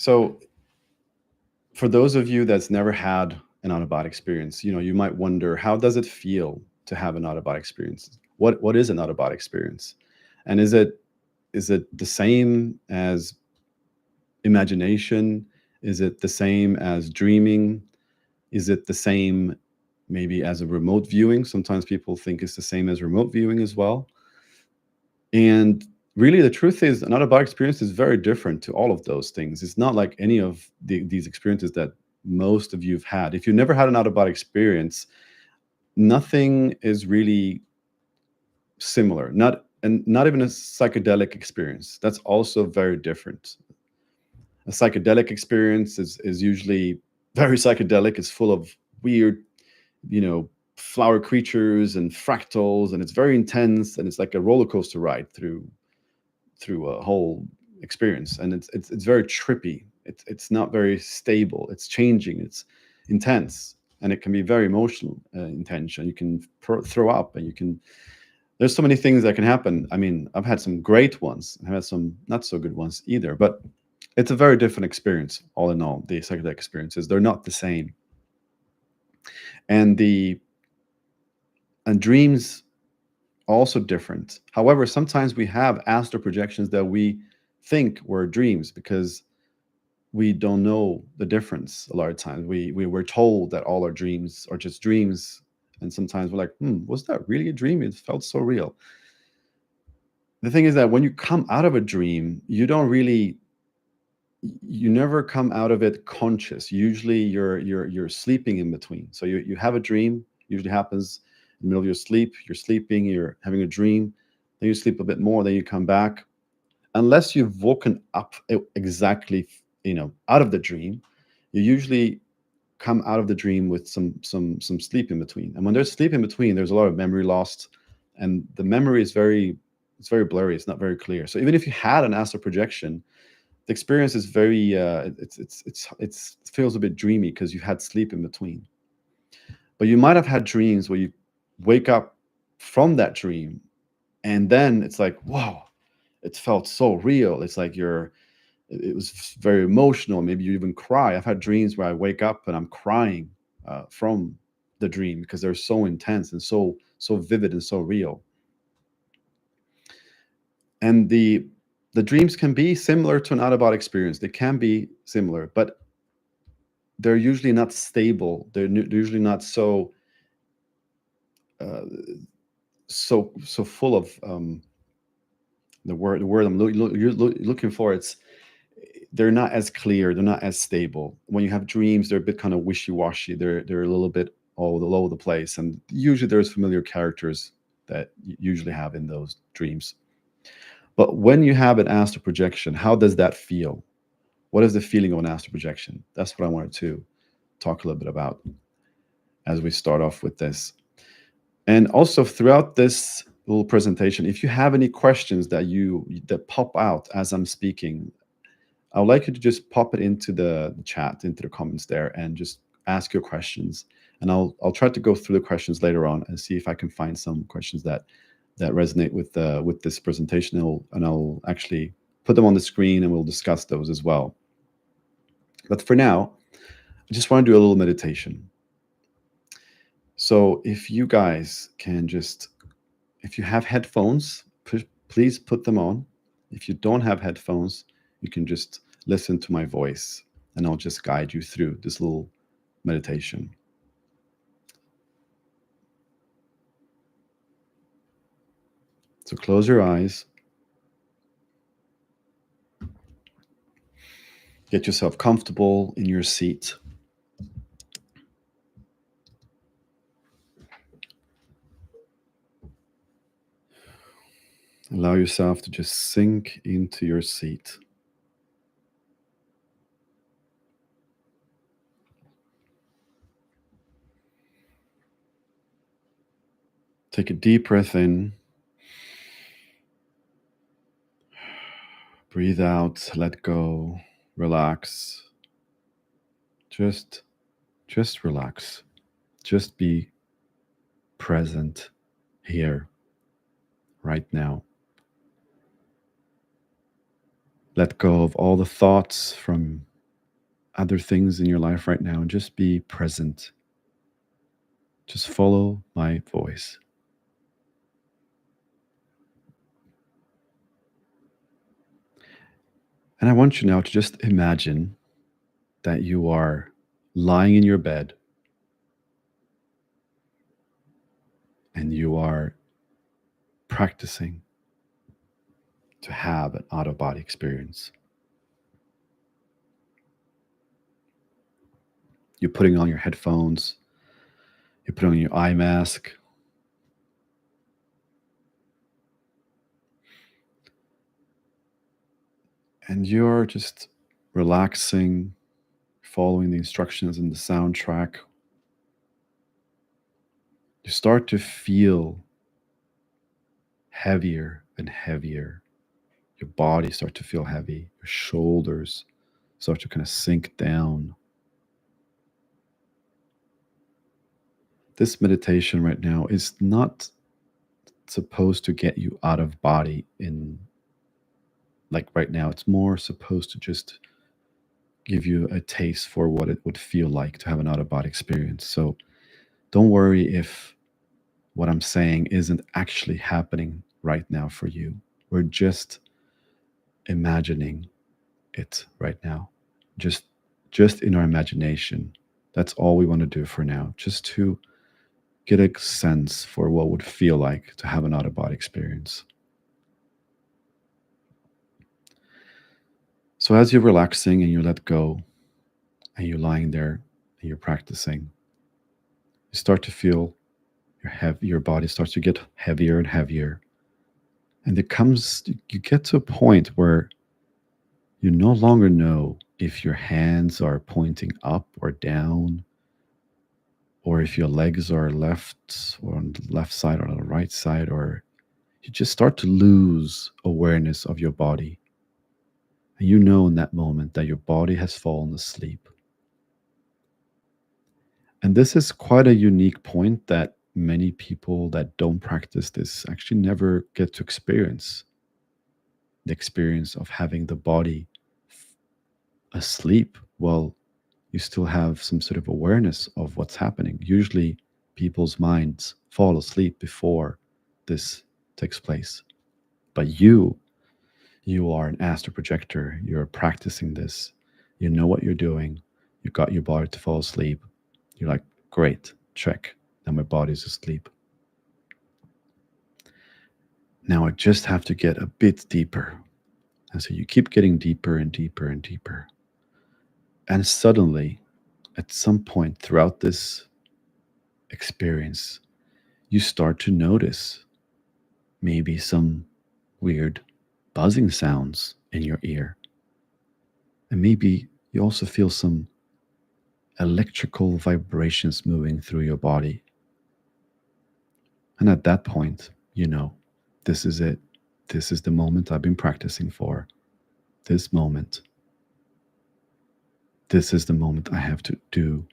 So for those of you that's never had an out-of-body experience, you might wonder, how does it feel to have an out-of-body experience? What is an out-of-body experience? And is it the same as imagination? Is it the same as dreaming? Is it the same maybe as a remote viewing? Sometimes people think it's the same as remote viewing as well. And really, the truth is, an out-of-body experience is very different to all of those things. It's not like any of these experiences that most of you have had. If you never had an out-of-body experience, nothing is really similar. Not even a psychedelic experience. That's also very different. A psychedelic experience is usually very psychedelic. It's full of weird, flower creatures and fractals, and it's very intense, and it's like a roller coaster ride through a whole experience, and it's very trippy. It's not very stable. It's changing. It's intense, and it can be very emotional, intense. And you can throw up, and you can. There's so many things that can happen. I mean, I've had some great ones. I've had some not so good ones either, but it's a very different experience. All in all, the psychedelic experiences, they're not the same. And dreams also different. However, sometimes we have astral projections that we think were dreams because we don't know the difference. A lot of times we were told that all our dreams are just dreams, and sometimes we're like, was that really a dream? It felt so real. The thing is that when you come out of a dream, you never come out of it conscious. Usually you're sleeping in between. So you have a dream, usually happens in the middle of your sleep. You're sleeping, you're having a dream, then you sleep a bit more, then you come back. Unless you've woken up exactly, out of the dream, you usually come out of the dream with some sleep in between. And when there's sleep in between, there's a lot of memory lost, and the memory is very blurry. It's not very clear. So even if you had an astral projection, the experience is very it feels a bit dreamy because you had sleep in between. But you might have had dreams where you wake up from that dream, and then it's like, whoa, it felt so real. It's like it was very emotional. Maybe you even cry. I've had dreams where I wake up and I'm crying from the dream because they're so intense and so vivid and so real. And the dreams can be similar to an out-of-body experience. They can be similar, but they're usually not stable. They're usually not uh, so full of the word I'm looking for. They're not as clear. They're not as stable. When you have dreams, they're a bit kind of wishy-washy. They're a little bit all over the place, and usually there's familiar characters that you usually have in those dreams. But when you have an astral projection, how does that feel? What is the feeling of an astral projection? That's what I wanted to talk a little bit about as we start off with this. And also throughout this little presentation, if you have any questions that pop out as I'm speaking, I would like you to just pop it into the chat, into the comments there, and just ask your questions. And I'll try to go through the questions later on and see if I can find some questions that resonate with this presentation, and I'll actually put them on the screen, and we'll discuss those as well. But for now, I just want to do a little meditation. So if you guys can if you have headphones, please put them on. If you don't have headphones, you can just listen to my voice, and I'll just guide you through this little meditation. So close your eyes. Get yourself comfortable in your seat. Allow yourself to just sink into your seat. Take a deep breath in. Breathe out, let go, relax. Just relax. Just be present here, right now. Let go of all the thoughts from other things in your life right now and just be present. Just follow my voice. And I want you now to just imagine that you are lying in your bed and you are practicing to have an out of body experience. You're putting on your headphones, you're putting on your eye mask, and you're just relaxing, following the instructions in the soundtrack. You start to feel heavier and heavier. Your body starts to feel heavy. Your shoulders start to kind of sink down. This meditation right now is not supposed to get you out of body in like right now. It's more supposed to just give you a taste for what it would feel like to have an out of body experience. So don't worry if what I'm saying isn't actually happening right now for you. We're just imagining it right now. Just just in our imagination. That's all we want to do for now. Just to get a sense for what would feel like to have an out of body experience. So as you're relaxing and you let go and you're lying there and you're practicing, you start to feel your body starts to get heavier and heavier. And it comes you get to a point where you no longer know if your hands are pointing up or down, or if your legs are left or on the left side or on the right side, or you just start to lose awareness of your body. And you know in that moment that your body has fallen asleep. And this is quite a unique point that many people that don't practice this actually never get to experience the experience of having the body asleep while you still have some sort of awareness of what's happening. Usually, people's minds fall asleep before this takes place. But you are an astral projector. You're practicing this. You know what you're doing. You got your body to fall asleep. You're like, great, check. Now my body's asleep. Now I just have to get a bit deeper. And so you keep getting deeper and deeper and deeper. And suddenly, at some point throughout this experience, you start to notice maybe some weird buzzing sounds in your ear. And maybe you also feel some electrical vibrations moving through your body. And at that point, you know, this is it. This is the moment I've been practicing for. This moment. This is the moment I have to do.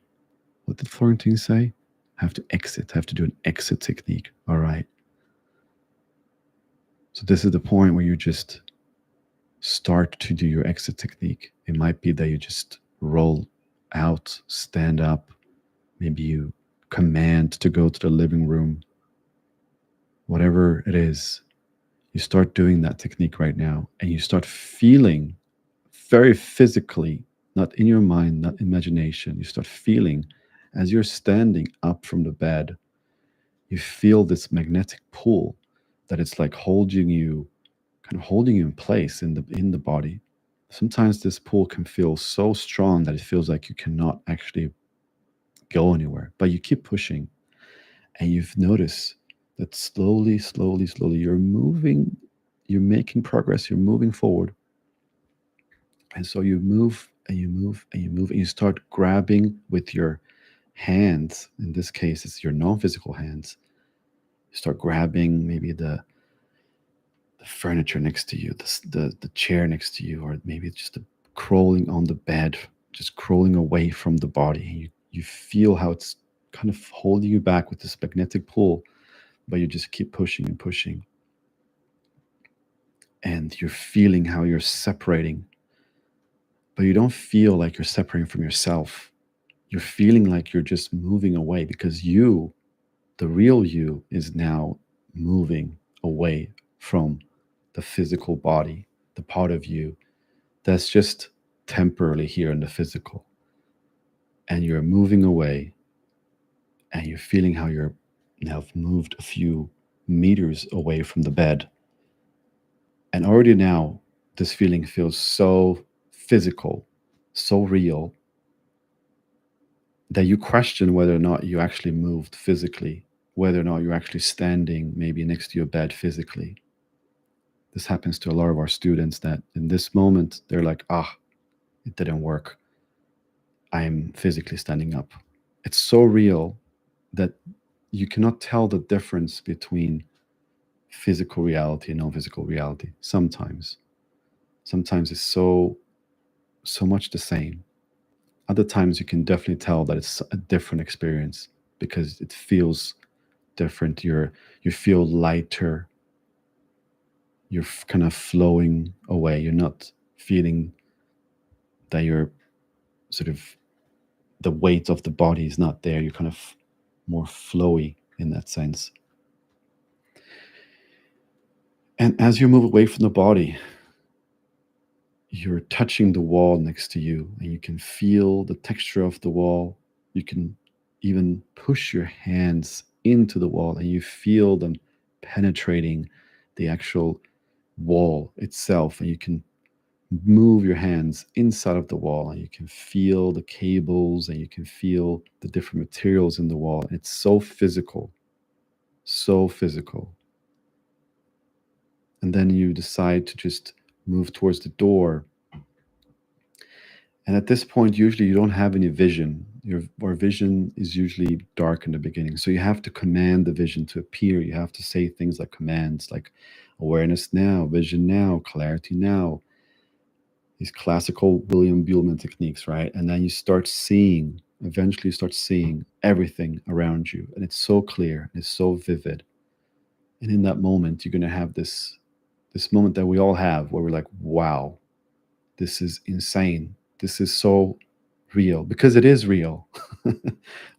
What did Florentine say? I have to exit. I have to do an exit technique. All right. So this is the point where you just start to do your exit technique. It might be that you just roll out, stand up, maybe you command to go to the living room. Whatever it is, you start doing that technique right now and you start feeling very physically, not in your mind, not imagination. You start feeling as you're standing up from the bed, you feel this magnetic pull that it's like holding you, kind of holding you in place in the body. Sometimes this pull can feel so strong that it feels like you cannot actually go anywhere, but you keep pushing and you've noticed that slowly, slowly, slowly you're moving, you're making progress, you're moving forward. And so you move and you move and you move and you start grabbing with your hands. In this case, it's your non physical hands. You start grabbing maybe the furniture next to you, the chair next to you, or maybe it's just crawling on the bed, just crawling away from the body. You feel how it's kind of holding you back with this magnetic pull, but you just keep pushing and pushing. And you're feeling how you're separating. but you don't feel like you're separating from yourself. You're feeling like you're just moving away because you, the real you, is now moving away from the physical body, the part of you that's just temporarily here in the physical. And you're moving away and you're feeling how you're now moved a few meters away from the bed. And already now, this feeling feels so physical, so real, that you question whether or not you actually moved physically, whether or not you're actually standing maybe next to your bed physically. This happens to a lot of our students that in this moment, they're like, it didn't work. I'm physically standing up. It's so real that you cannot tell the difference between physical reality and non-physical reality sometimes. Sometimes it's so much the same. Other times you can definitely tell that it's a different experience because it feels different. You feel lighter. You're kind of flowing away. You're not feeling that you're sort of the weight of the body is not there. You're kind of more flowy in that sense. And as you move away from the body, you're touching the wall next to you and you can feel the texture of the wall. You can even push your hands into the wall and you feel them penetrating the actual wall itself. And you can move your hands inside of the wall and you can feel the cables and you can feel the different materials in the wall. And it's so physical, so physical. And then you decide to just move towards the door. And at this point, usually you don't have any vision. Our vision is usually dark in the beginning. So you have to command the vision to appear. You have to say things like commands like awareness now, vision now, clarity now. These classical William Buhlman techniques, right? And then you start seeing, eventually you start seeing everything around you. And it's so clear, it's so vivid. And in that moment, you're gonna have this moment that we all have where we're like, wow, this is insane. This is so real because it is real.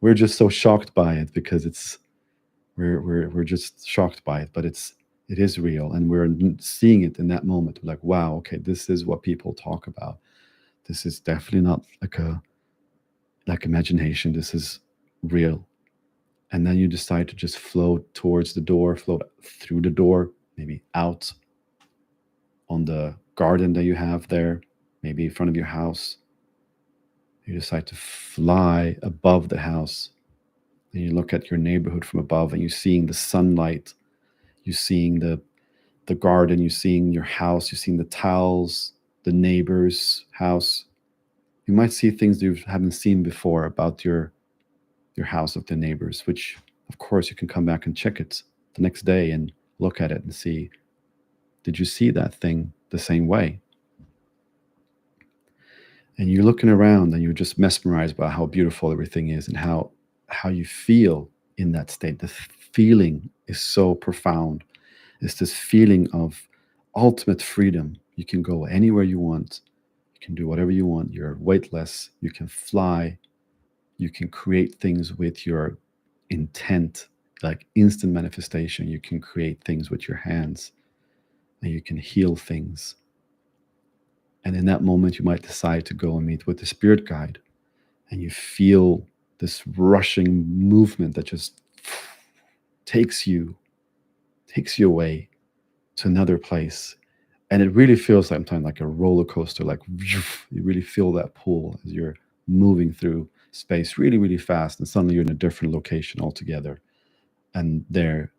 We're just so shocked by it because we're just shocked by it, but it is real and we're seeing it in that moment. We're like, wow, okay, this is what people talk about. This is definitely not like imagination. This is real. And then you decide to just float towards the door, float through the door, maybe out on the garden that you have there, maybe in front of your house. You decide to fly above the house. And you look at your neighborhood from above and you're seeing the sunlight, you're seeing the garden, you're seeing your house, you're seeing the tiles, the neighbor's house. You might see things you haven't seen before about your house of the neighbors, which of course you can come back and check it the next day and look at it and see, did you see that thing the same way? And you're looking around and you're just mesmerized by how beautiful everything is and how you feel in that state. The feeling is so profound. It's this feeling of ultimate freedom. You can go anywhere you want. You can do whatever you want. You're weightless. You can fly. You can create things with your intent, like instant manifestation. You can create things with your hands and you can heal things. And in that moment, you might decide to go and meet with the spirit guide and you feel this rushing movement that just takes you takes you away to another place. And it really feels sometimes like a roller coaster, like you really feel that pull as you're moving through space really, really fast. And suddenly you're in a different location altogether. And there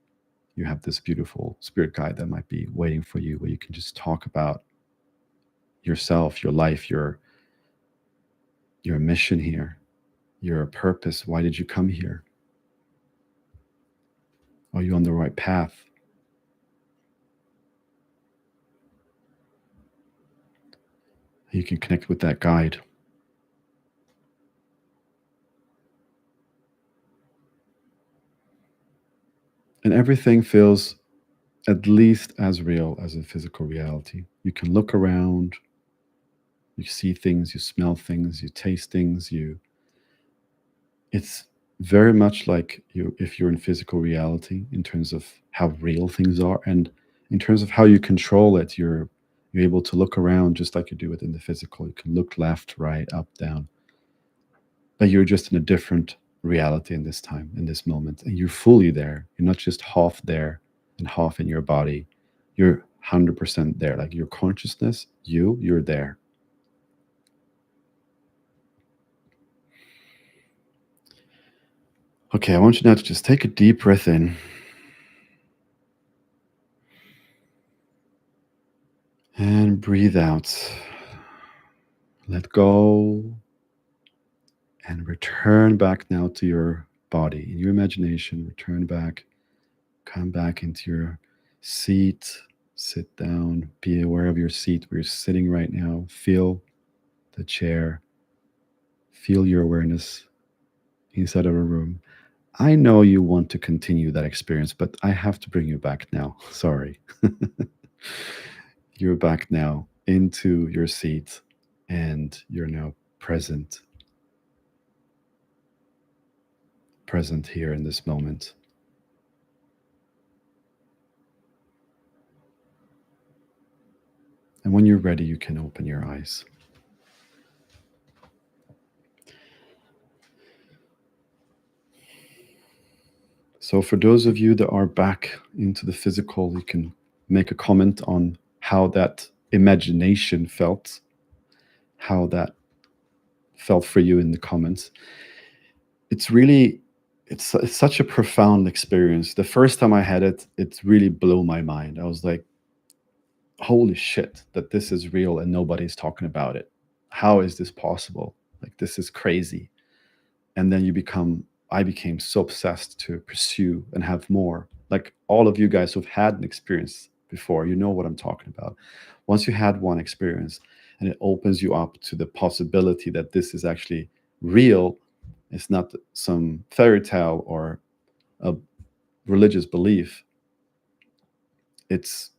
you have this beautiful spirit guide that might be waiting for you, where you can just talk about yourself, your life, your mission here, your purpose. Why did you come here? Are you on the right path? You can connect with that guide. And everything feels at least as real as a physical reality. You can look around, You see things, you smell things, you taste things, you it's very much like you if you're in physical reality in terms of how real things are, and in terms of how you control it. You're able to look around just like you do it in the physical. You can look left, right, up, down, but you're just in a different reality in this time, in this moment, and you're fully there. You're not just half there and half in your body. You're 100% there. Like your consciousness, you're there. Okay, I want you now to just take a deep breath in and breathe out. Let go and return back now to your body. In your imagination, return back, come back into your seat, sit down, be aware of your seat where you're sitting right now. Feel the chair, feel your awareness inside of a room. I know you want to continue that experience, but I have to bring you back now. Sorry. You're back now into your seat and you're now present here in this moment. And when you're ready, you can open your eyes. So, for those of you that are back into the physical, you can make a comment on how that imagination felt, how that felt for you in the comments. It's really, it's such a profound experience. The first time I had it, it really blew my mind. I was like, holy shit, that this is real and nobody's talking about it. How is this possible? Like, this is crazy. And then I became so obsessed to pursue and have more. Like all of you guys who've had an experience before, you know what I'm talking about. Once you had one experience and it opens you up to the possibility that this is actually real, it's not some fairy tale or a religious belief. It's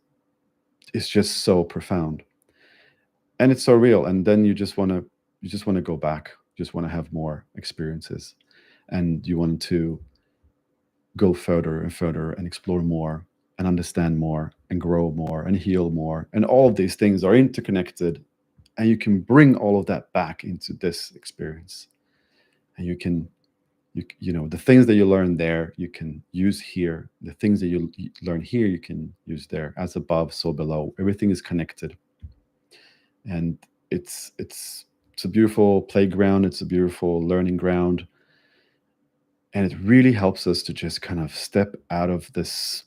it's just so profound and it's so real. And then you just want to go back, you just want to have more experiences, and you want to go further and further and explore more and understand more and grow more and heal more. And all of these things are interconnected. And you can bring all of that back into this experience. And you know, the things that you learn there, you can use here. The things that you learn here, you can use there. As above, so below. Everything is connected. And it's a beautiful playground. It's a beautiful learning ground. And it really helps us to just kind of step out of this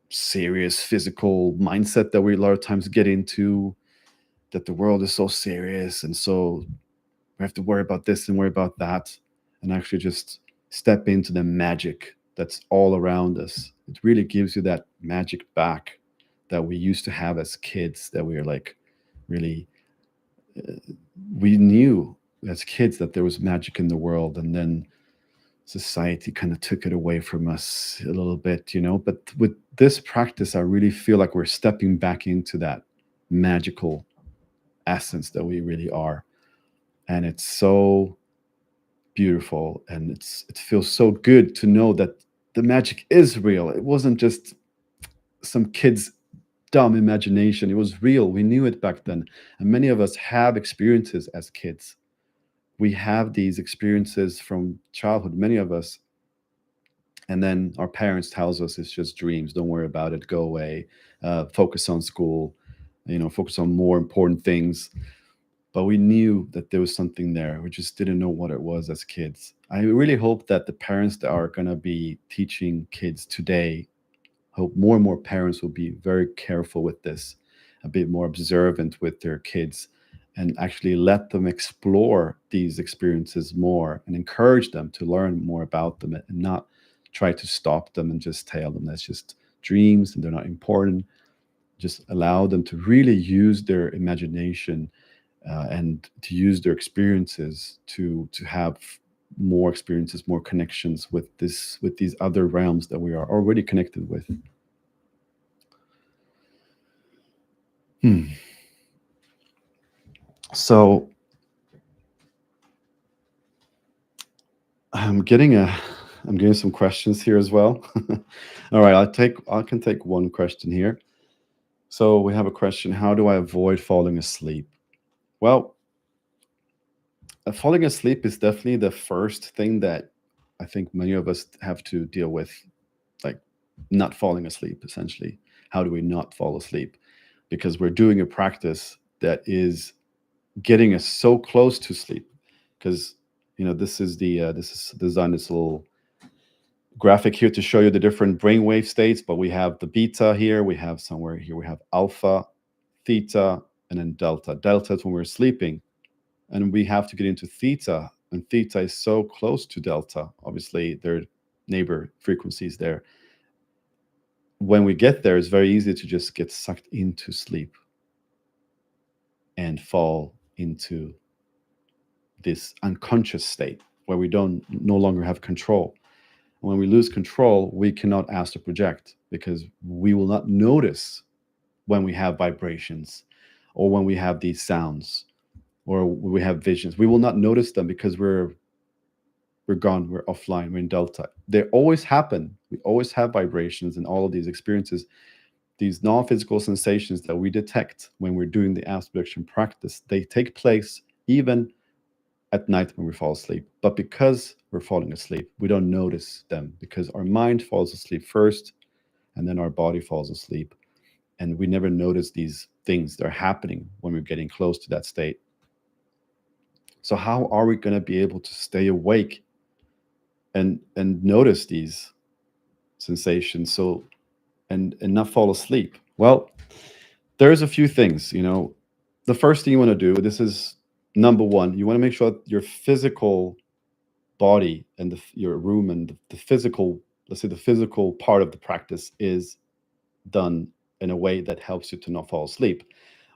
serious physical mindset that we a lot of times get into, that the world is so serious and so we have to worry about this and worry about that, and actually just step into the magic that's all around us. It really gives you that magic back that we used to have as kids, that we are like really uh, we knew as kids that there was magic in the world, and then society kind of took it away from us a little bit, you know. But with this practice, I really feel like we're stepping back into that magical essence that we really are. And it's so beautiful. And it feels so good to know that the magic is real. It wasn't just some kid's dumb imagination. It was real. We knew it back then. And many of us have experiences as kids. We have these experiences from childhood, many of us, and then our parents tells us it's just dreams, don't worry about it, go away, focus on school, focus on more important things. But we knew that there was something there, we just didn't know what it was as kids. I really hope that the parents that are going to be teaching kids today, hope more and more parents will be very careful with this, a bit more observant with their kids, and actually let them explore these experiences more and encourage them to learn more about them, and not try to stop them and just tell them that's just dreams and they're not important. Just allow them to really use their imagination, and to use their experiences to have more experiences, more connections with these other realms that we are already connected with. Hmm. So I'm getting a I'm getting some questions here as well. All right, I can take one question here. So we have a question: how do I avoid falling asleep? Well, falling asleep is definitely the first thing that I think many of us have to deal with, like not falling asleep essentially. How do we not fall asleep? Because we're doing a practice that is getting us so close to sleep. Because this is designed this little graphic here to show you the different brainwave states, but we have the beta here, we have somewhere here, we have alpha, theta, and then delta. Delta is when we're sleeping, and we have to get into theta, and theta is so close to delta. Obviously, there are neighbor frequencies there. When we get there, it's very easy to just get sucked into sleep and fall into this unconscious state where we don't no longer have control. When we lose control, we cannot astral project because we will not notice when we have vibrations or when we have these sounds or we have visions. We will not notice them because we're gone, we're offline, we're in delta. They always happen. We always have vibrations and all of these experiences, these non-physical sensations that we detect when we're doing the astral projection practice. They take place even at night when we fall asleep. But because we're falling asleep, we don't notice them because our mind falls asleep first and then our body falls asleep. And we never notice these things that are happening when we're getting close to that state. So how are we going to be able to stay awake and notice these sensations and not fall asleep? Well, there's a few things, The first thing you want to do, this is number one, you want to make sure that your physical body and your room and the physical, let's say the physical part of the practice is done in a way that helps you to not fall asleep.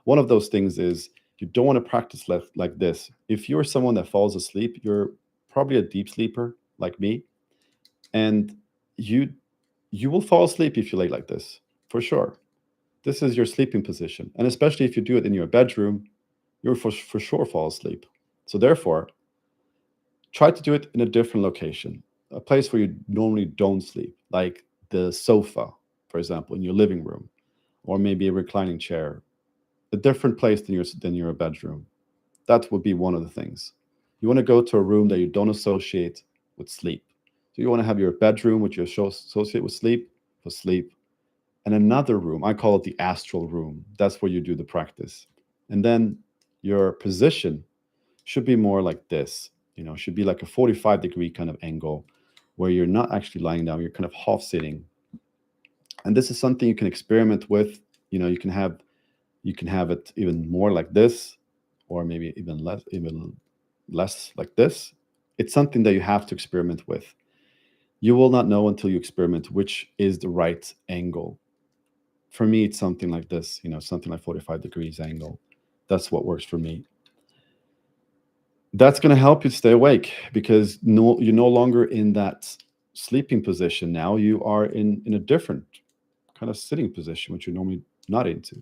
One of those things is you don't want to practice like this. If you're someone that falls asleep, you're probably a deep sleeper like me, and you you will fall asleep if you lay like this, for sure. This is your sleeping position, and especially if you do it in your bedroom, you'll for sure fall asleep. So therefore, try to do it in a different location, a place where you normally don't sleep, like the sofa, for example, in your living room, or maybe a reclining chair, a different place than your bedroom. That would be one of the things. You want to go to a room that you don't associate with sleep. So you want to have your bedroom, which you associate with sleep, for sleep, and another room. I call it the astral room. That's where you do the practice. And then your position should be more like this. Should be like a 45-degree kind of angle where you're not actually lying down, you're kind of half sitting. And this is something you can experiment with. You can have it even more like this, or maybe even less like this. It's something that you have to experiment with. You will not know until you experiment which is the right angle. For me, it's something like this, something like 45 degrees angle. That's what works for me. That's going to help you stay awake because you're no longer in that sleeping position now. You are in a different kind of sitting position, which you're normally not into.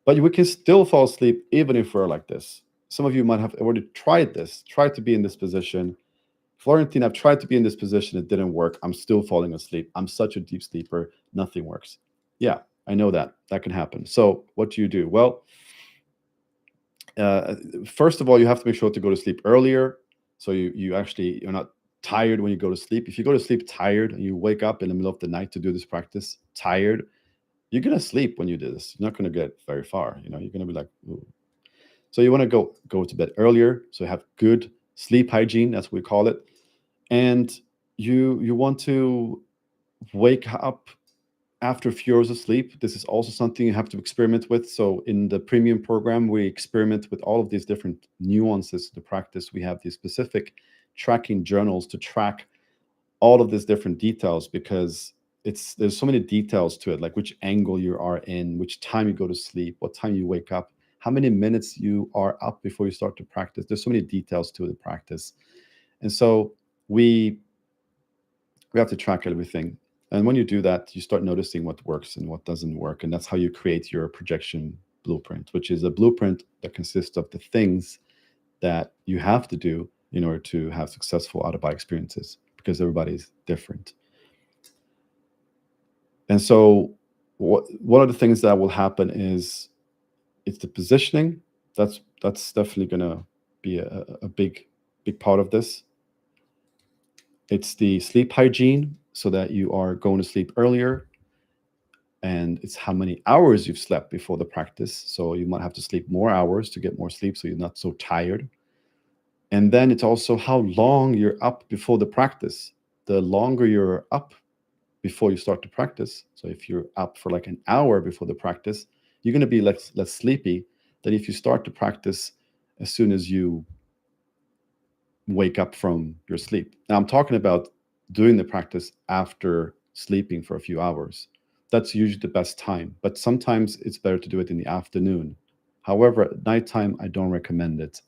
But we can still fall asleep even if we're like this. Some of you might have already tried this, tried to be in this position. Florentine, I've tried to be in this position. It didn't work. I'm still falling asleep. I'm such a deep sleeper. Nothing works. Yeah, I know that. That can happen. So what do you do? Well, uh, first of all, you have to make sure to go to sleep earlier. So you're not tired when you go to sleep. If you go to sleep tired and you wake up in the middle of the night to do this practice tired, you're gonna sleep when you do this. You're not gonna get very far. You're gonna be like, ooh. So you want to go to bed earlier. So you have good sleep hygiene, that's what we call it, and you want to wake up after a few hours of sleep. This is also something you have to experiment with. So in the premium program, we experiment with all of these different nuances to practice. We have these specific tracking journals to track all of these different details because there's so many details to it, like which angle you are in, which time you go to sleep, what time you wake up, how many minutes you are up before you start to practice. There's so many details to the practice. And so we have to track everything. And when you do that, you start noticing what works and what doesn't work. And that's how you create your projection blueprint, which is a blueprint that consists of the things that you have to do in order to have successful out of body experiences, because everybody's different. And so, what are the things that will happen is it's the positioning. That's definitely going to be a big part of this. It's the sleep hygiene, so that you are going to sleep earlier, and it's how many hours you've slept before the practice. So you might have to sleep more hours to get more sleep, so you're not so tired. And then it's also how long you're up before the practice. The longer you're up before you start to practice, so if you're up for like an hour before the practice, you're going to be less sleepy than if you start to practice as soon as you wake up from your sleep. Now, I'm talking about doing the practice after sleeping for a few hours. That's usually the best time, but sometimes it's better to do it in the afternoon. However, at nighttime, I don't recommend it,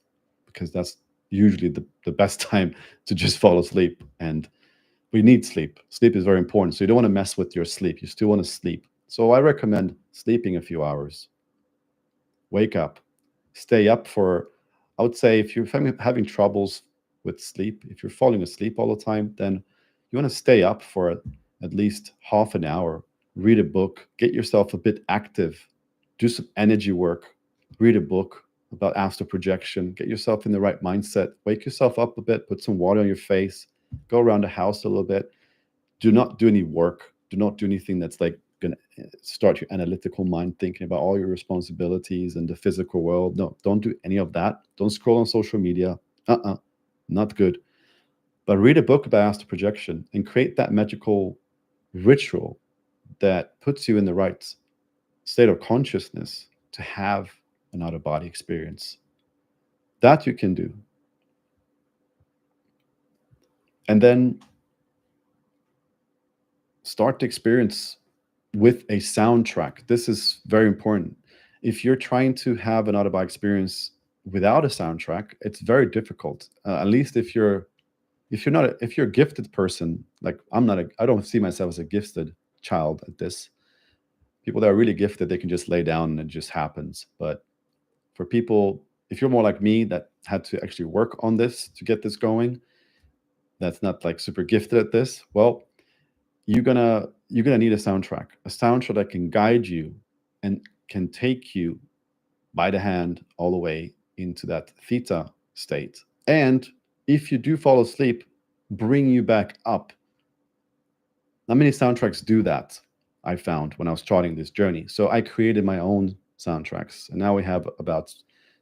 because that's usually the best time to just fall asleep. And we need sleep. Sleep is very important. So you don't want to mess with your sleep. You still want to sleep. So I recommend sleeping a few hours, wake up, stay up for, I would say, if you're having troubles with sleep, if you're falling asleep all the time, then you want to stay up for at least half an hour, read a book, get yourself a bit active, do some energy work, read a book about astral projection, get yourself in the right mindset, wake yourself up a bit, put some water on your face, go around the house a little bit. Do not do any work. Do not do anything that's like going to start your analytical mind thinking about all your responsibilities and the physical world. No, don't do any of that. Don't scroll on social media. Not good. But read a book about astral projection and create that magical ritual that puts you in the right state of consciousness to have an out of body experience. That you can do. And then start the experience with a soundtrack. This is very important. If you're trying to have an out of body experience without a soundtrack, it's very difficult. At least if you're a gifted person, like I don't see myself as a gifted child at this. People that are really gifted, they can just lay down and it just happens. But for people, if you're more like me that had to actually work on this to get this going, that's not like super gifted at this, well, you're gonna need a soundtrack that can guide you and can take you by the hand all the way into that theta state. And if you do fall asleep, bring you back up. Not many soundtracks do that, I found when I was charting this journey. So I created my own soundtracks. And now we have about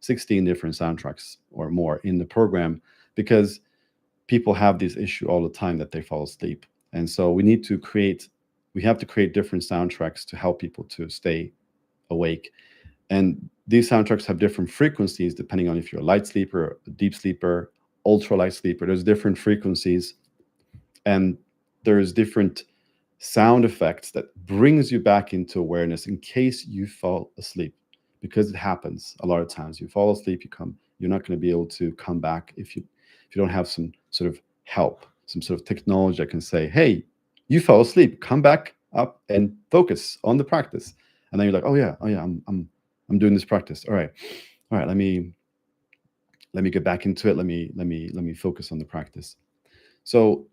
16 different soundtracks or more in the program, because people have this issue all the time that they fall asleep. And so we have to create different soundtracks to help people to stay awake. And these soundtracks have different frequencies depending on if you're a light sleeper, a deep sleeper, ultra light sleeper. There's different frequencies, and there's different sound effects that brings you back into awareness in case you fall asleep, because it happens a lot of times. You fall asleep, you're not going to be able to come back if you don't have some sort of help, some sort of technology that can say, hey, you fell asleep, come back up and focus on the practice. And then you're like, oh yeah, I'm doing this practice. All right, let me get back into it. Let me focus on the practice. So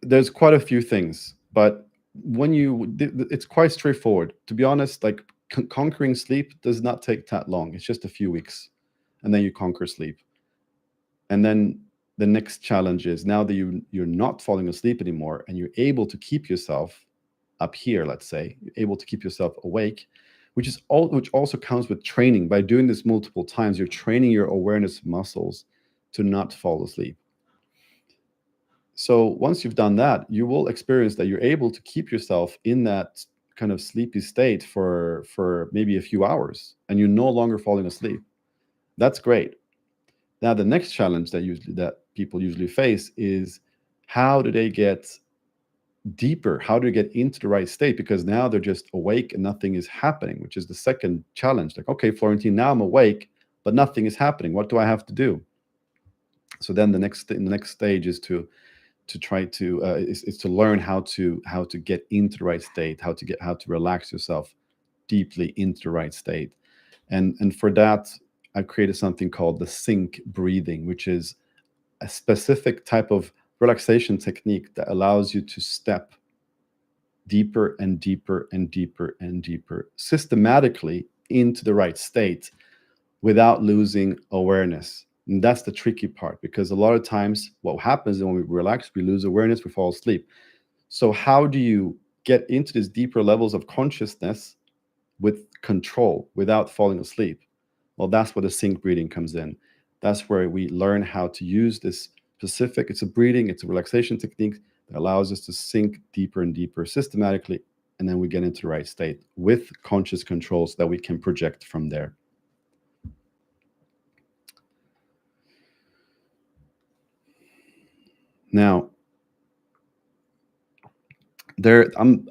there's quite a few things, but it's quite straightforward. To be honest, like conquering sleep does not take that long. It's just a few weeks, and then you conquer sleep. And then the next challenge is, now that you're not falling asleep anymore and you're able to keep yourself up here, let's say, you're able to keep yourself awake, which also comes with training. By doing this multiple times, you're training your awareness muscles to not fall asleep. So once you've done that, you will experience that you're able to keep yourself in that kind of sleepy state for maybe a few hours, and you're no longer falling asleep. That's great. Now, the next challenge that people usually face is, how do they get deeper? How do they get into the right state? Because now they're just awake and nothing is happening, which is the second challenge. Like, okay, Florentine, now I'm awake, but nothing is happening. What do I have to do? So then the next stage is to try to is to learn how to get into the right state, how to relax yourself deeply into the right state. And for that, I've created something called the sync breathing, which is a specific type of relaxation technique that allows you to step deeper and deeper and deeper and deeper systematically into the right state without losing awareness. And that's the tricky part, because a lot of times what happens when we relax, we lose awareness, we fall asleep. So, how do you get into these deeper levels of consciousness with control without falling asleep? Well, that's where the sync breathing comes in. That's where we learn how to use this specific, it's a breathing, it's a relaxation technique that allows us to sink deeper and deeper systematically. And then we get into the right state with conscious controls that we can project from there. Now,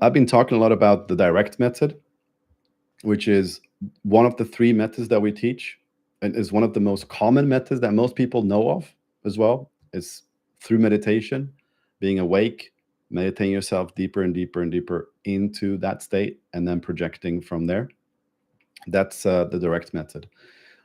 I've been talking a lot about the direct method, which is one of the three methods that we teach, and is one of the most common methods that most people know of as well. It's through meditation, being awake, meditating yourself deeper and deeper and deeper into that state, and then projecting from there. That's the direct method.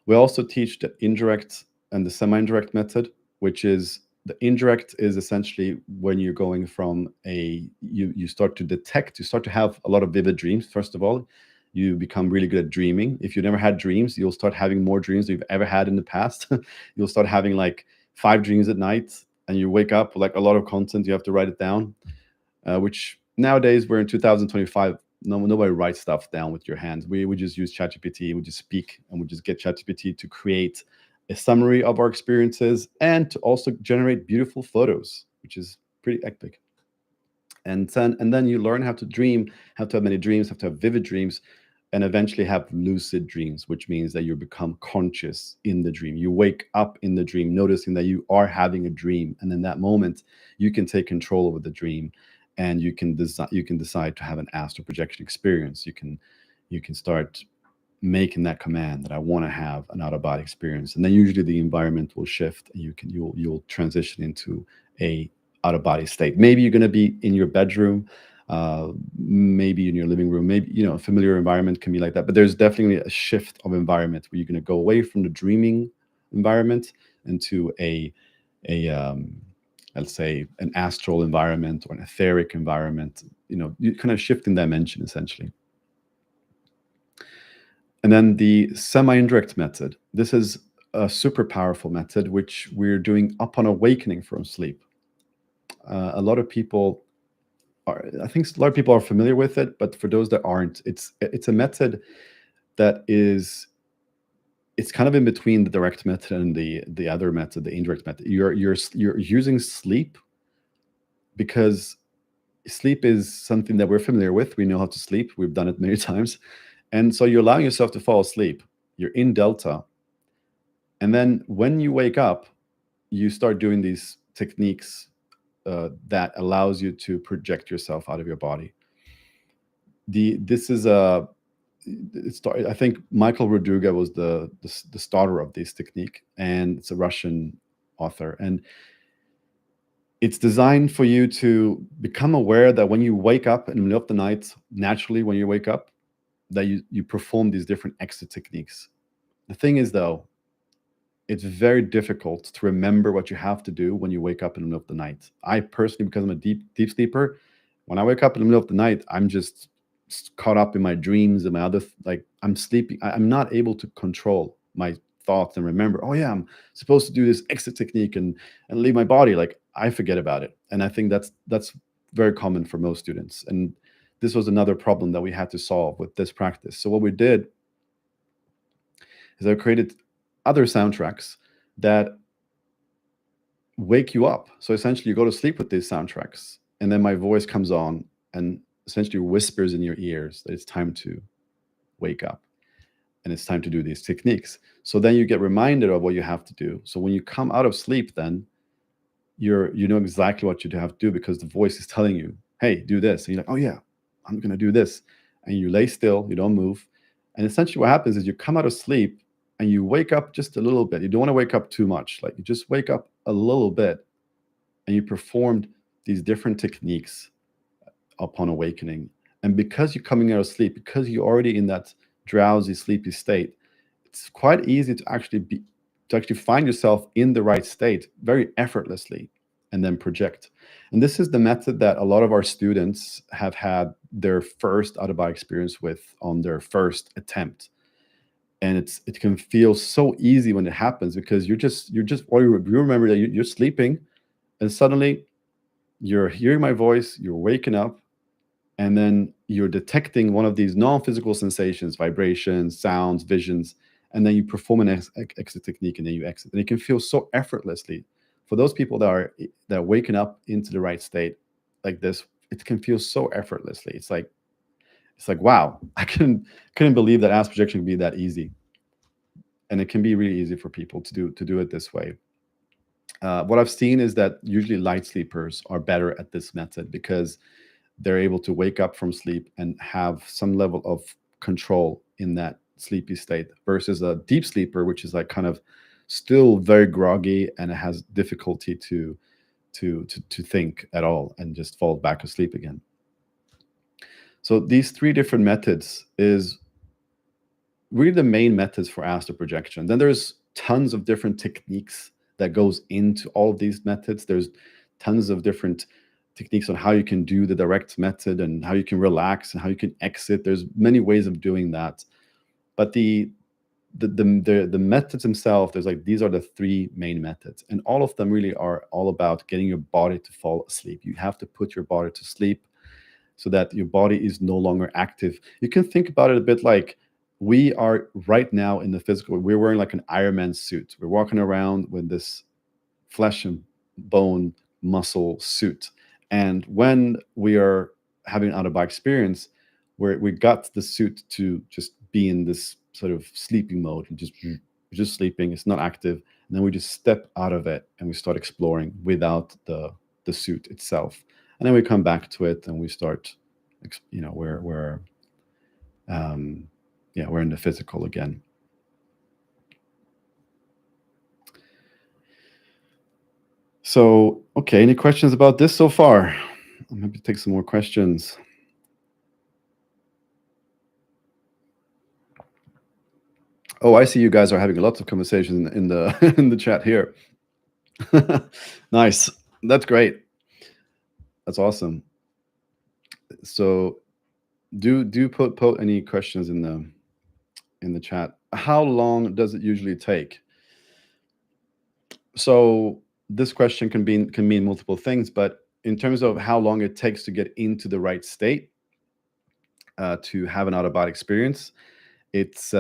We also teach the indirect and the semi-indirect method, which is the indirect is essentially when you're going from you start to detect, you start to have a lot of vivid dreams. First of all, you become really good at dreaming. If you never had dreams, you'll start having more dreams than you've ever had in the past. You'll start having like 5 dreams at night, and you wake up with like a lot of content. You have to write it down, which nowadays we're in 2025. Nobody writes stuff down with your hands. We just use ChatGPT. We just speak, and we just get ChatGPT to create a summary of our experiences and to also generate beautiful photos, which is pretty epic. And then you learn how to dream, how to have many dreams, how to have vivid dreams, and eventually have lucid dreams, which means that you become conscious in the dream. You wake up in the dream, noticing that you are having a dream, and in that moment, you can take control over the dream, and you can decide to have an astral projection experience. You can start making that command that I want to have an out of body experience, and then usually the environment will shift, and you'll transition into a out of body state. Maybe you're going to be in your bedroom, maybe in your living room, maybe a familiar environment can be like that. But there's definitely a shift of environment where you're going to go away from the dreaming environment into a let's say an astral environment or an etheric environment. You kind of shift in dimension essentially. And then the semi-indirect method. This is a super powerful method, which we're doing upon awakening from sleep. A lot of people I think a lot of people are familiar with it, but for those that aren't, it's a method that is it's kind of in between the direct method and the other method, the indirect method. You're using sleep because sleep is something that we're familiar with. We know how to sleep. We've done it many times. And so you're allowing yourself to fall asleep. You're in delta. And then when you wake up, you start doing these techniques that allows you to project yourself out of your body. This is a I think Michael Rodriguez was the starter of this technique, and it's a Russian author. And it's designed for you to become aware that when you wake up in the middle of the night, naturally when you wake up, that you perform these different exit techniques. The thing is, though, it's very difficult to remember what you have to do when you wake up in the middle of the night. I personally, because I'm a deep sleeper, when I wake up in the middle of the night, I'm just caught up in my dreams and my other like I'm sleeping. I'm not able to control my thoughts and remember, oh yeah, I'm supposed to do this exit technique and leave my body. Like I forget about it. And I think that's very common for most students. And this was another problem that we had to solve with this practice. So what we did is I created other soundtracks that wake you up. So essentially, you go to sleep with these soundtracks, and then my voice comes on and essentially whispers in your ears that it's time to wake up and it's time to do these techniques. So then you get reminded of what you have to do. So when you come out of sleep, then you know exactly what you have to do because the voice is telling you, hey, do this. And you're like, oh yeah, I'm gonna do this. And you lay still, you don't move. And essentially what happens is you come out of sleep and you wake up just a little bit. You don't want to wake up too much. Like you just wake up a little bit and you performed these different techniques upon awakening. And because you're coming out of sleep, because you're already in that drowsy, sleepy state, it's quite easy to actually find yourself in the right state very effortlessly and then project. And this is the method that a lot of our students have had their first out of body experience with on their first attempt. And it can feel so easy when it happens, because or you remember that you're sleeping, and suddenly you're hearing my voice, you're waking up, and then you're detecting one of these non-physical sensations, vibrations, sounds, visions, and then you perform an exit technique, and then you exit. And it can feel so effortlessly. For those people that are waking up into the right state like this, it can feel so effortlessly. It's like wow, I couldn't believe that astral projection could be that easy. And it can be really easy for people to do it this way. What I've seen is that usually light sleepers are better at this method, because they're able to wake up from sleep and have some level of control in that sleepy state, versus a deep sleeper, which is like kind of still very groggy, and it has difficulty to think at all and just fall back asleep again. So these three different methods is really the main methods for astral projection. Then there's tons of different techniques that goes into all of these methods. There's tons of different techniques on how you can do the direct method, and how you can relax, and how you can exit. There's many ways of doing that. But the methods themselves, there's like, these are the three main methods, and all of them really are all about getting your body to fall asleep. You have to put your body to sleep so that your body is no longer active. You can think about it a bit like, we are right now in the physical, we're wearing like an Iron Man suit. We're walking around with this flesh and bone muscle suit. And when we are having an out of body experience, where we got the suit to just be in this sort of sleeping mode, and just sleeping, it's not active. And then we just step out of it, and we start exploring without the suit itself. And then we come back to it, and we start, we're yeah, we're in the physical again. So, okay, any questions about this so far? I'm happy to take some more questions. Oh, I see you guys are having lots of conversations in the in the chat here. Nice. That's great. That's awesome. So do put any questions in the chat. How long does it usually take? So this question can mean multiple things, but in terms of how long it takes to get into the right state, to have an out of body experience, it's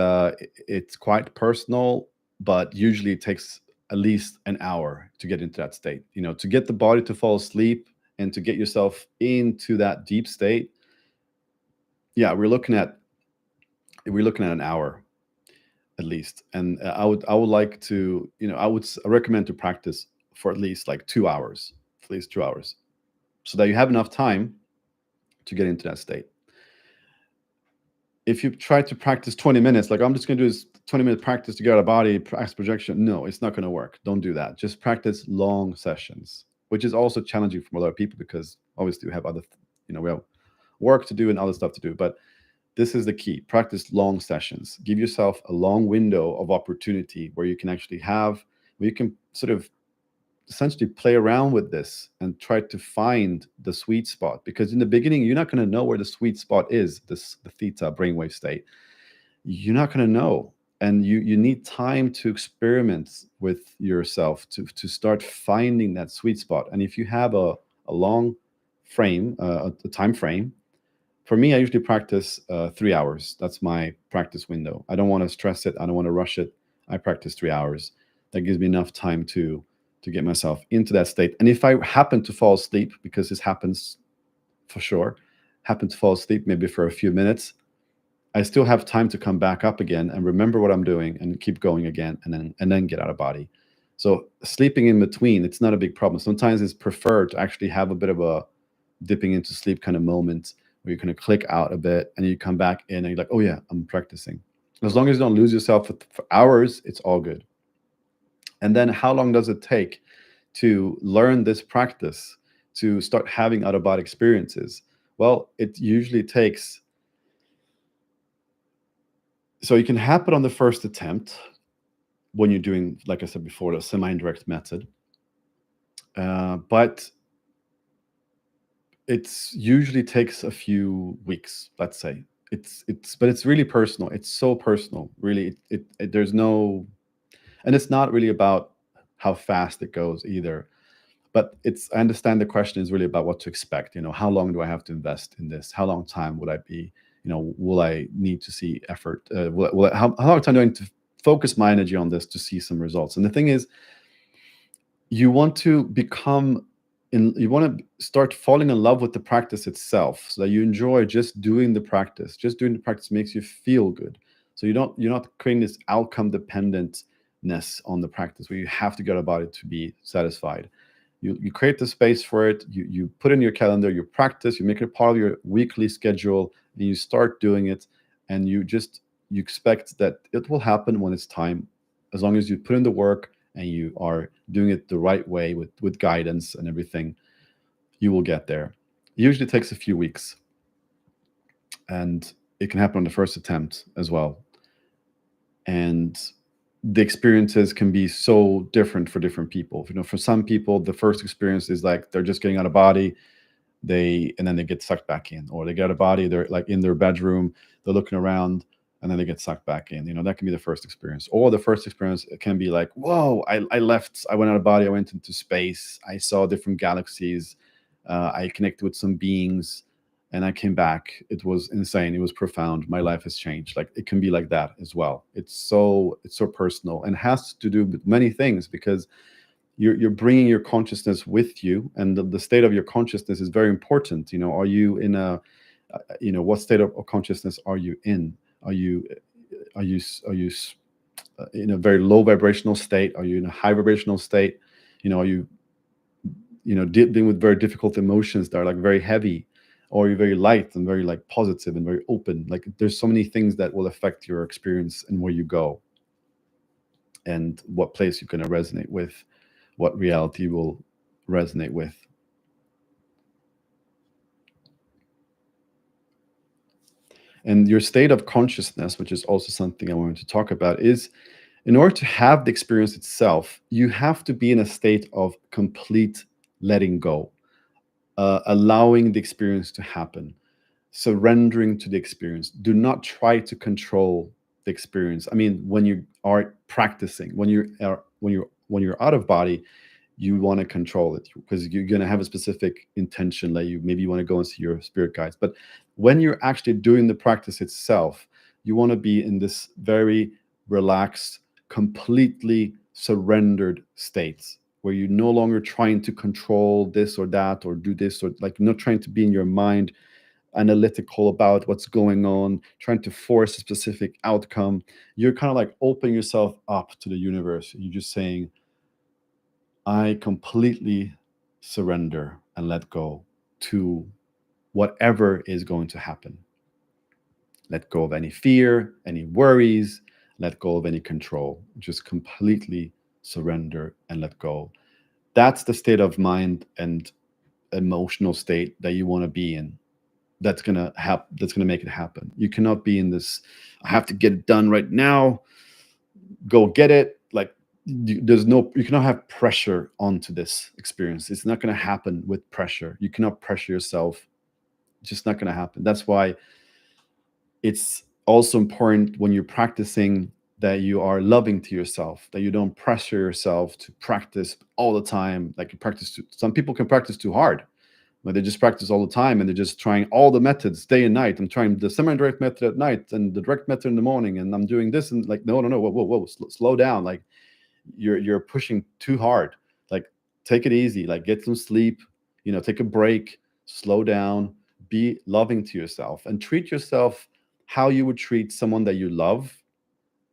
quite personal, but usually it takes at least an hour to get into that state. To get the body to fall asleep and to get yourself into that deep state. Yeah, we're looking at an hour at least. And I would like to, I recommend to practice for at least like 2 hours, at least 2 hours, so that you have enough time to get into that state. If you try to practice 20 minutes, like, I'm just going to do this 20-minute practice to get out of body, practice projection, no, it's not going to work. Don't do that. Just practice long sessions, which is also challenging for a lot of people, because obviously we have we have work to do and other stuff to do. But this is the key: practice long sessions. Give yourself a long window of opportunity where you can sort of essentially play around with this and try to find the sweet spot. Because in the beginning, you're not going to know where the sweet spot is, the theta brainwave state. You're not going to know. And you need time to experiment with yourself to start finding that sweet spot. And if you have a long frame, a time frame, for me, I usually practice 3 hours. That's my practice window. I don't want to stress it. I don't want to rush it. I practice 3 hours. That gives me enough time to get myself into that state. And if I happen to fall asleep, because this happens for sure, happen to fall asleep maybe for a few minutes, I still have time to come back up again and remember what I'm doing and keep going again, and then get out of body. So sleeping in between, it's not a big problem. Sometimes it's preferred to actually have a bit of a dipping into sleep kind of moment, where you kind of click out a bit and you come back in and you're like, oh yeah, I'm practicing. As long as you don't lose yourself for hours, it's all good. And then how long does it take? to learn this practice, to start having out of body experiences? Well, it usually takes, so it can happen on the first attempt when you're doing, like I said before, the semi-indirect method. But it's usually takes a few weeks, let's say. But it's really personal. It's so personal, really. There's no, and it's not really about how fast it goes either. But it's, I understand the question is really about what to expect. How long do I have to invest in this? How long time would I be? Will I need to see effort? How long time do I need to focus my energy on this to see some results? And the thing is, you want to become you want to start falling in love with the practice itself, so that you enjoy just doing the practice. Just doing the practice makes you feel good. So you're not creating this outcome dependentness on the practice where you have to get about it to be satisfied. You create the space for it. You put in your calendar, you practice, you make it part of your weekly schedule, and you start doing it. And you expect that it will happen when it's time, as long as you put in the work and you are doing it the right way with guidance and everything. You will get there. It usually takes a few weeks, and it can happen on the first attempt as well. And the experiences can be so different for different people. For some people, the first experience is like they're just getting out of body, and then they get sucked back in, or they get out of body, they're like in their bedroom, they're looking around, and then they get sucked back in. That can be the first experience. Or the first experience, it can be like, whoa, I went out of body, I went into space, I saw different galaxies, I connected with some beings, and I came back. It was insane, it was profound, my life has changed. Like, it can be like that as well. It's so personal, and has to do with many things, because you're bringing your consciousness with you, and the state of your consciousness is very important. Are you in a, what state of consciousness are you in? Are you in a very low vibrational state? Are you in a high vibrational state? Are you dealing with very difficult emotions that are like very heavy? Or are you very light and very like positive and very open? Like, there's so many things that will affect your experience and where you go, and what place you're going to resonate with, what reality will resonate with. And your state of consciousness, which is also something I wanted to talk about, is, in order to have the experience itself, you have to be in a state of complete letting go, allowing the experience to happen, surrendering to the experience. Do not try to control the experience. I mean, when you are practicing, when you're out of body, you want to control it, because you're going to have a specific intention, like you want to go and see your spirit guides. But when you're actually doing the practice itself, you want to be in this very relaxed, completely surrendered state, where you're no longer trying to control this or that, or do this, or like not trying to be in your mind analytical about what's going on, trying to force a specific outcome. You're kind of like opening yourself up to the universe. You're just saying, I completely surrender and let go to whatever is going to happen. Let go of any fear, any worries, let go of any control. Just completely surrender and let go. That's the state of mind and emotional state that you want to be in. That's gonna make it happen. You cannot be in this, I have to get it done right now, go get it. Like, you cannot have pressure onto this experience. It's not going to happen with pressure. You cannot pressure yourself. It's just not going to happen. That's why it's also important, when you're practicing, that you are loving to yourself, that you don't pressure yourself to practice all the time. Like, some people can practice too hard, but they just practice all the time, and they're just trying all the methods day and night. I'm trying the semi-direct method at night and the direct method in the morning, and I'm doing this, and like, no, whoa, slow down. Like, you're pushing too hard. Like, take it easy, like, get some sleep, take a break, slow down, be loving to yourself, and treat yourself how you would treat someone that you love,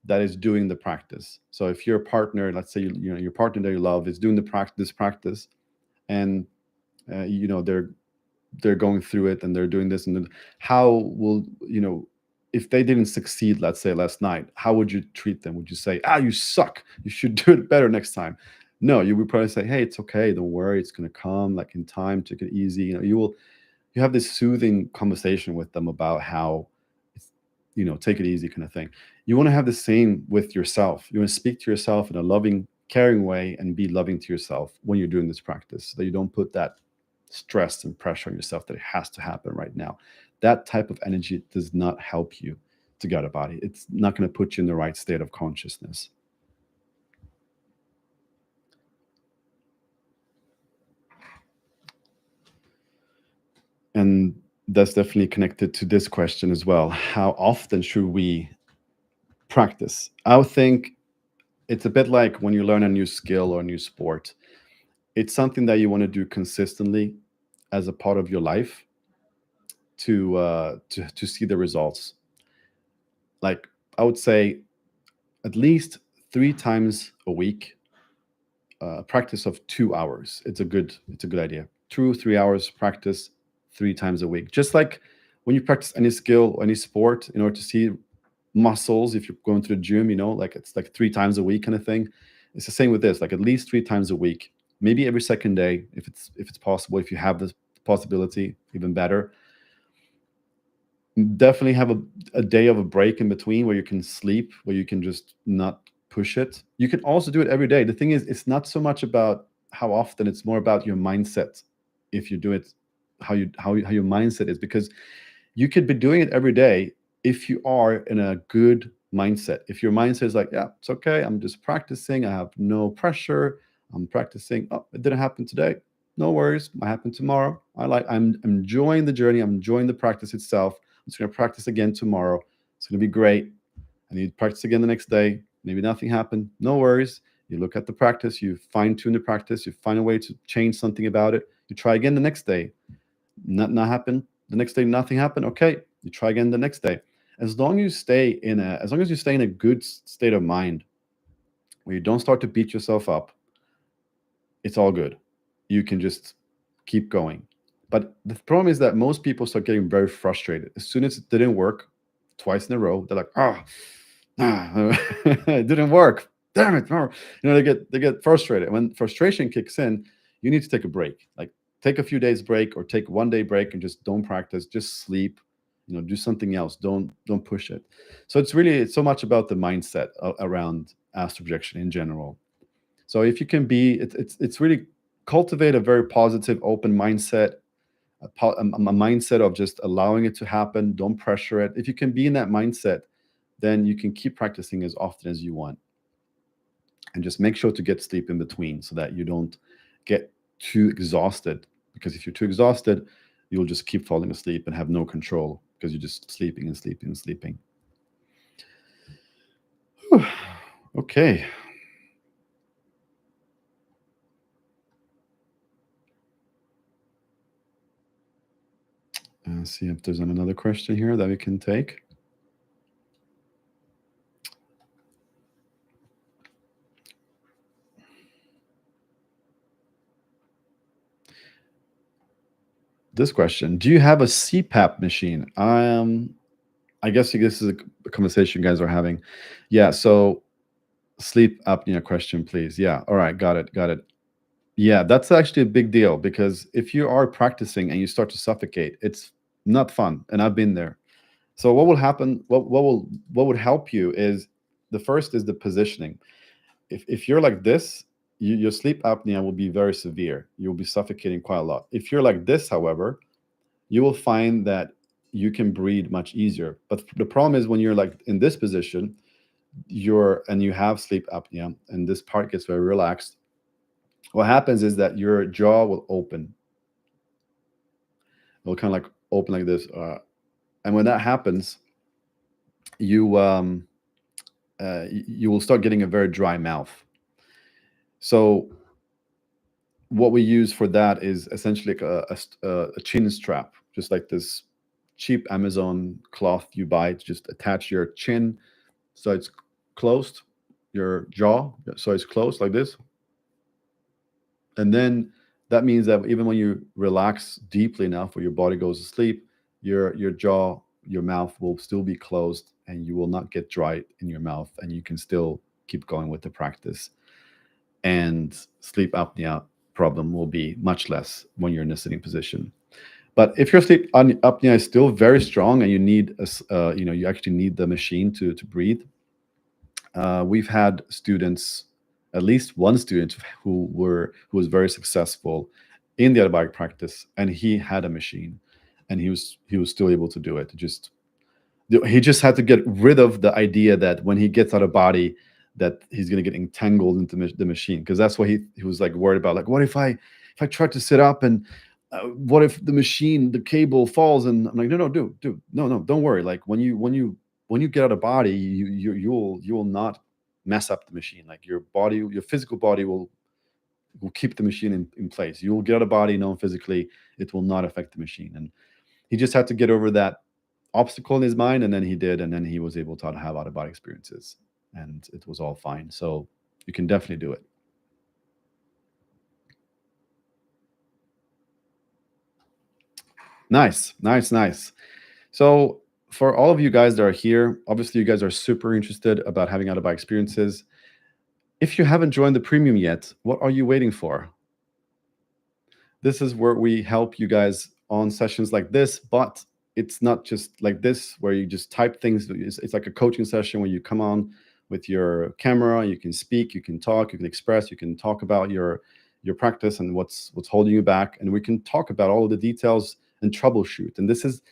that is doing the practice. So if your partner, let's say, your partner that you love is doing this practice, and they're going through it, and they're doing this, and then, how will if they didn't succeed, let's say last night, how would you treat them? Would you say, you suck, you should do it better next time? No, you would probably say, hey, it's okay, don't worry, it's going to come, like, in time, take it easy. you have this soothing conversation with them about how it's, take it easy kind of thing. You want to have the same with yourself. You want to speak to yourself in a loving, caring way and be loving to yourself when you're doing this practice, so that you don't put that stress and pressure on yourself that it has to happen right now. That type of energy does not help you to get a body. It's not going to put you in the right state of consciousness. And that's definitely connected to this question as well. How often should we practice? I would think it's a bit like when you learn a new skill or a new sport. It's something that you want to do consistently as a part of your life to see the results. Like, I would say at least 3 times a week, practice of 2 hours. It's a good idea. 2 3 hours practice 3 times a week. Just like when you practice any skill or any sport, in order to see muscles, if you're going to the gym, like it's like 3 times a week kind of thing. It's the same with this, like at least 3 times a week, maybe every second day, if it's possible, if you have this possibility, even better. Definitely have a day of a break in between where you can sleep, where you can just not push it. You can also do it every day. The thing is, it's not so much about how often, it's more about your mindset. If you do it, how your mindset is, because you could be doing it every day if you are in a good mindset. If your mindset is like, yeah, it's okay, I'm just practicing, I have no pressure, I'm practicing, oh, it didn't happen today, no worries, might happen tomorrow. I'm enjoying the journey, I'm enjoying the practice itself. I'm just going to practice again tomorrow. It's going to be great. I need to practice again the next day. Maybe nothing happened. No worries. You look at the practice, you fine tune the practice, you find a way to change something about it. You try again the next day. Not happen. The next day, nothing happened. Okay, you try again the next day. As long as you stay in a good state of mind, where you don't start to beat yourself up, it's all good. You can just keep going. But the problem is that most people start getting very frustrated as soon as it didn't work twice in a row. They're like, "Oh, it didn't work. Damn it!" They get frustrated. When frustration kicks in, you need to take a break. Like, take a few days break, or take 1 day break and just don't practice. Just sleep. Do something else. Don't push it. So it's so much about the mindset around astral projection in general. So if you can it's really cultivate a very positive, open mindset, a mindset of just allowing it to happen. Don't pressure it. If you can be in that mindset, then you can keep practicing as often as you want, and just make sure to get sleep in between, so that you don't get too exhausted. Because if you're too exhausted, you'll just keep falling asleep and have no control, because you're just sleeping and sleeping and sleeping. Whew. Okay. See if there's another question here that we can take. This question: do you have a CPAP machine? I guess this is a conversation you guys are having. Yeah. So, sleep apnea question, please. Yeah. All right. Got it. Got it. Yeah, that's actually a big deal, because if you are practicing and you start to suffocate, it's not fun. And I've been there. So what will happen? What would help you is, the first is the positioning. If you're like this, your sleep apnea will be very severe. You'll be suffocating quite a lot. If you're like this, however, you will find that you can breathe much easier. But the problem is, when you're like in this position, you have sleep apnea, and this part gets very relaxed. What happens is that your jaw will open. It'll kind of like open like this, and when that happens, you you will start getting a very dry mouth. So what we use for that is essentially like a chin strap, just like this cheap Amazon cloth you buy to just attach your chin, so it's closed, your jaw, so it's closed like this. And then that means that even when you relax deeply enough, where your body goes to sleep, your jaw, your mouth will still be closed, and you will not get dry in your mouth, and you can still keep going with the practice. And sleep apnea problem will be much less when you're in a sitting position. But if your sleep apnea is still very strong and you need you actually need the machine to breathe, we've had students, at least one student who was very successful in the automatic practice, and he had a machine, and he was still able to do it. He just had to get rid of the idea that when he gets out of body that he's going to get entangled into the machine, because that's what he was like worried about, like, what if I try to sit up and what if the machine, the cable falls? And I'm like, no, dude, no, don't worry. Like when you get out of body, you will not mess up the machine. Like your body, your physical body will keep the machine in place. You will get out of body known physically, it will not affect the machine. And he just had to get over that obstacle in his mind, and then he did, and then he was able to have out of body experiences, and it was all fine. So you can definitely do it. Nice. So for all of you guys that are here, obviously you guys are super interested about having out of body experiences. If you haven't joined the premium yet, what are you waiting for? This is where we help you guys on sessions like this, but it's not just like this where you just type things. It's like a coaching session where you come on with your camera, you can speak, you can talk, you can express, you can talk about your practice and what's holding you back, and we can talk about all of the details and troubleshoot. And this is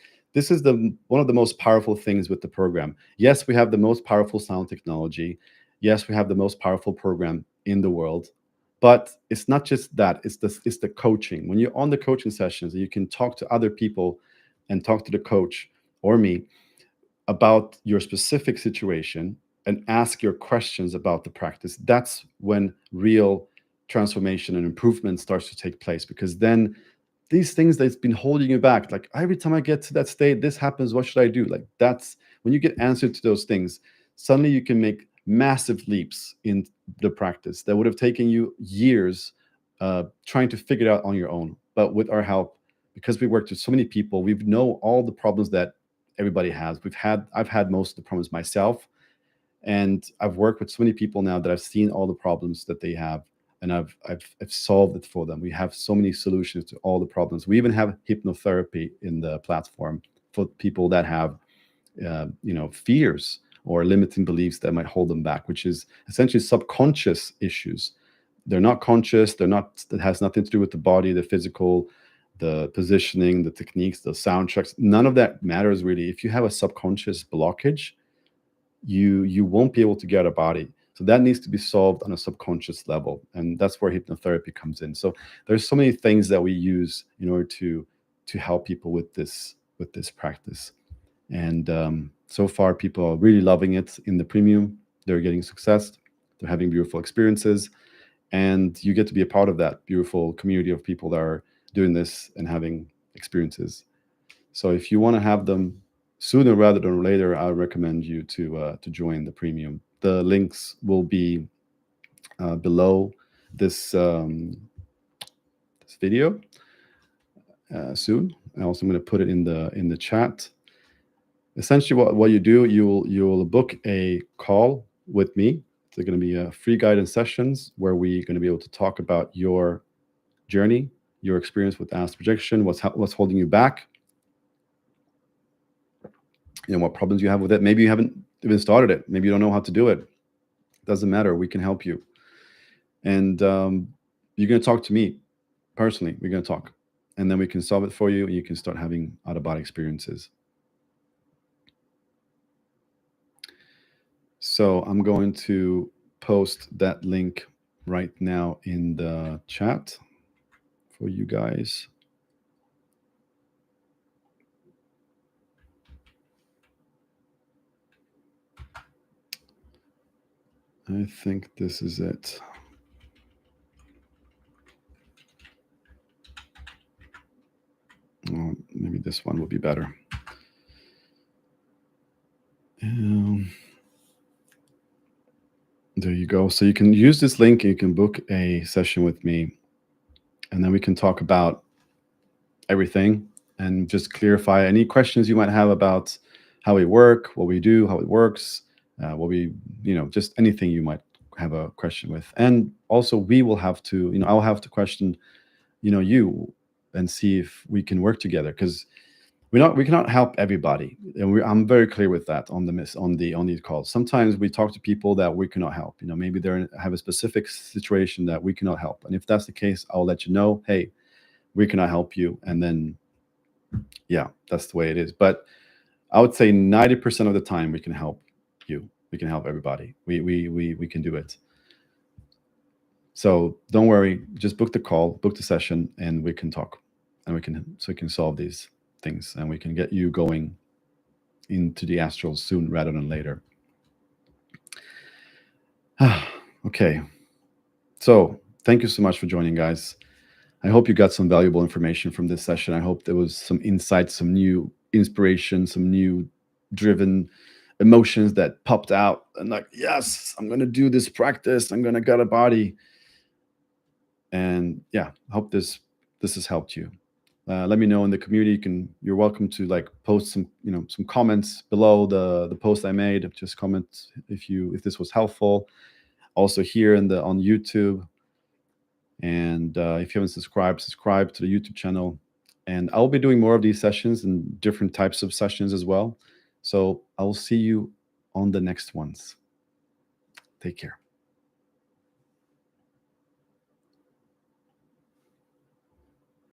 the one of the most powerful things with the program. Yes, we have the most powerful sound technology. Yes, we have the most powerful program in the world. But it's not just that, it's the coaching. When you're on the coaching sessions, you can talk to other people and talk to the coach or me about your specific situation and ask your questions about the practice. That's when real transformation and improvement starts to take place, because then these things that's been holding you back, like every time I get to that state, this happens, what should I do? Like that's when you get answered to those things, suddenly you can make massive leaps in the practice that would have taken you years trying to figure it out on your own. But with our help, because we worked with so many people, we know all the problems that everybody has. I've had most of the problems myself, and I've worked with so many people now that I've seen all the problems that they have, and I've solved it for them. We have so many solutions to all the problems. We even have hypnotherapy in the platform for people that have fears or limiting beliefs that might hold them back, which is essentially subconscious issues. They're not conscious. They're not. That has nothing to do with the body, the physical, the positioning, the techniques, the sound checks. None of that matters really. If you have a subconscious blockage, you won't be able to get a body. So that needs to be solved on a subconscious level, and that's where hypnotherapy comes in. So there's so many things that we use in order to help people with this practice. And so far, people are really loving it in the premium. They're getting success. They're having beautiful experiences, and you get to be a part of that beautiful community of people that are doing this and having experiences. So if you want to have them sooner rather than later, I recommend you to join the premium. The links will be below this this video soon. And also, I'm going to put it in the chat. Essentially, what you do, you'll book a call with me. It's going to be free guidance sessions where we're going to be able to talk about your journey, your experience with astral projection, what's holding you back, what problems you have with it. Maybe you haven't even started it. Maybe you don't know how to do it. Doesn't matter. We can help you. And you're going to talk to me personally. We're going to talk, and then we can solve it for you, and you can start having out of body experiences. So I'm going to post that link right now in the chat for you guys. I think this is it. Oh, maybe this one will be better. There you go. So you can use this link and you can book a session with me, and then we can talk about everything and just clarify any questions you might have about how we work, what we do, how it works, what we, just anything you might have a question with. And also we will have to, I'll have to question, you, and see if we can work together, because we cannot help everybody, and I'm very clear with that on these calls. Sometimes we talk to people that we cannot help. Maybe they have a specific situation that we cannot help, and if that's the case, I'll let you know, hey, we cannot help you, and then yeah, that's the way it is. But I would say 90% of the time we can help you. We can help everybody. We can do it. So don't worry. Just book the call, book the session, and we can talk, and we can solve these things, and we can get you going into the astral soon rather than later. Okay. So thank you so much for joining, guys. I hope you got some valuable information from this session. I hope there was some insights, some new inspiration, some new driven emotions that popped out, and like, yes, I'm gonna do this practice. I'm gonna get a body. And yeah, I hope this has helped you. Let me know in the community. You're welcome to like post some comments below the post I made. Just comment if this was helpful. Also here on YouTube. And if you haven't subscribe to the YouTube channel. And I'll be doing more of these sessions and different types of sessions as well. So I will see you on the next ones. Take care.